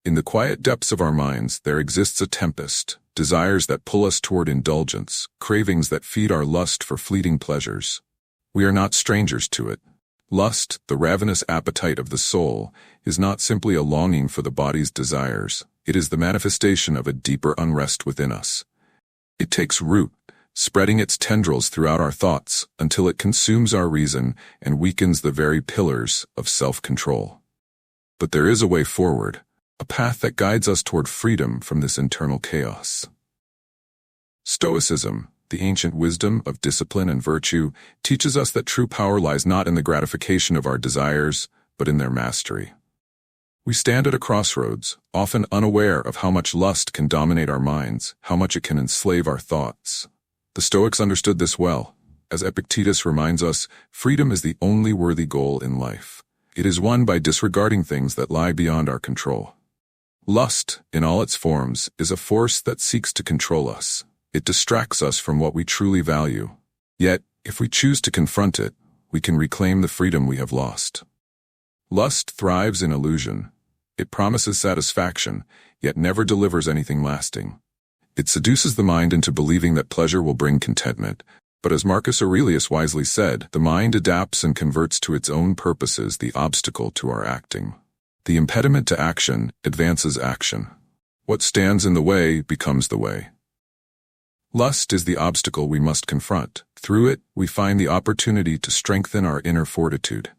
In the quiet depths of our minds, there exists a tempest, desires that pull us toward indulgence, cravings that feed our lust for fleeting pleasures. We are not strangers to it. Lust, the ravenous appetite of the soul, is not simply a longing for the body's desires. It is the manifestation of a deeper unrest within us. It takes root, spreading its tendrils throughout our thoughts until it consumes our reason and weakens the very pillars of self-control. But there is a way forward, a path that guides us toward freedom from this internal chaos. Stoicism, the ancient wisdom of discipline and virtue, teaches us that true power lies not in the gratification of our desires, but in their mastery. We stand at a crossroads, often unaware of how much lust can dominate our minds, how much it can enslave our thoughts. The Stoics understood this well. As Epictetus reminds us, freedom is the only worthy goal in life. It is won by disregarding things that lie beyond our control. Lust, in all its forms, is a force that seeks to control us. It distracts us from what we truly value. Yet, if we choose to confront it, we can reclaim the freedom we have lost. Lust thrives in illusion. It promises satisfaction, yet never delivers anything lasting. It seduces the mind into believing that pleasure will bring contentment, but as Marcus Aurelius wisely said, the mind adapts and converts to its own purposes the obstacle to our acting. The impediment to action advances action. What stands in the way becomes the way. Lust is the obstacle we must confront. Through it, we find the opportunity to strengthen our inner fortitude.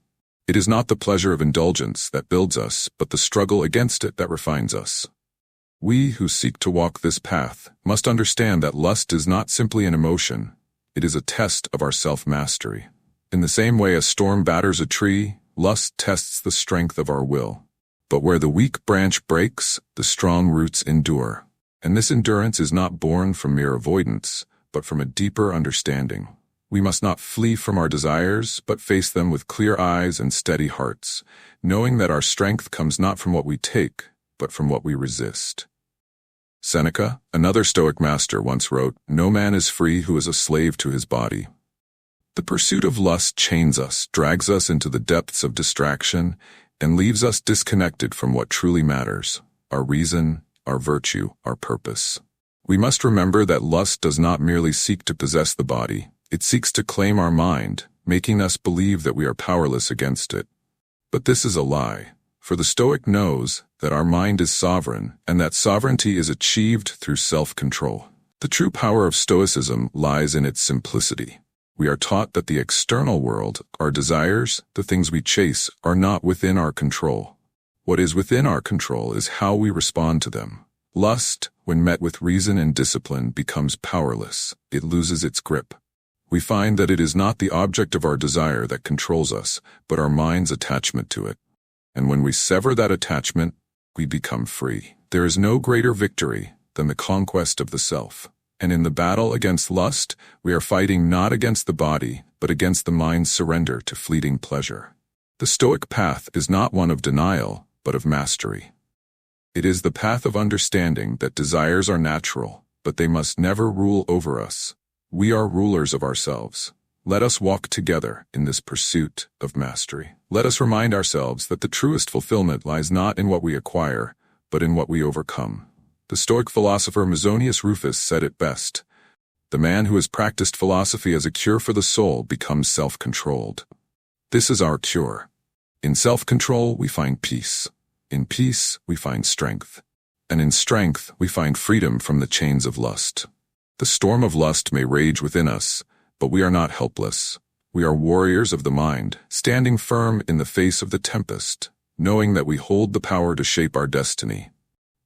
It is not the pleasure of indulgence that builds us, but the struggle against it that refines us. We who seek to walk this path must understand that lust is not simply an emotion. It is a test of our self-mastery. In the same way a storm batters a tree, lust tests the strength of our will. But where the weak branch breaks, the strong roots endure. And this endurance is not born from mere avoidance, but from a deeper understanding. We must not flee from our desires, but face them with clear eyes and steady hearts, knowing that our strength comes not from what we take, but from what we resist. Seneca, another Stoic master, once wrote, "No man is free who is a slave to his body." The pursuit of lust chains us, drags us into the depths of distraction, and leaves us disconnected from what truly matters, our reason, our virtue, our purpose. We must remember that lust does not merely seek to possess the body, it seeks to claim our mind, making us believe that we are powerless against it. But this is a lie, for the Stoic knows that our mind is sovereign, and that sovereignty is achieved through self-control. The true power of Stoicism lies in its simplicity. We are taught that the external world, our desires, the things we chase, are not within our control. What is within our control is how we respond to them. Lust, when met with reason and discipline, becomes powerless. It loses its grip. We find that it is not the object of our desire that controls us, but our mind's attachment to it. And when we sever that attachment, we become free. There is no greater victory than the conquest of the self. And in the battle against lust, we are fighting not against the body, but against the mind's surrender to fleeting pleasure. The Stoic path is not one of denial, but of mastery. It is the path of understanding that desires are natural, but they must never rule over us. We are rulers of ourselves. Let us walk together in this pursuit of mastery. Let us remind ourselves that the truest fulfillment lies not in what we acquire, but in what we overcome. The Stoic philosopher Musonius Rufus said it best: "The man who has practiced philosophy as a cure for the soul becomes self-controlled." This is our cure. In self-control, we find peace. In peace, we find strength. And in strength, we find freedom from the chains of lust. The storm of lust may rage within us, but we are not helpless. We are warriors of the mind, standing firm in the face of the tempest, knowing that we hold the power to shape our destiny.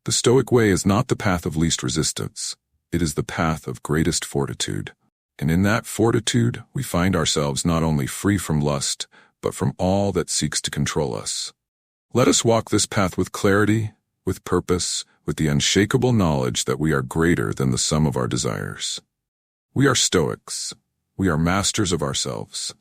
The Stoic way is not the path of least resistance. It is the path of greatest fortitude. And in that fortitude, we find ourselves not only free from lust, but from all that seeks to control us. Let us walk this path with clarity, with purpose, with the unshakable knowledge that we are greater than the sum of our desires. We are Stoics. We are masters of ourselves.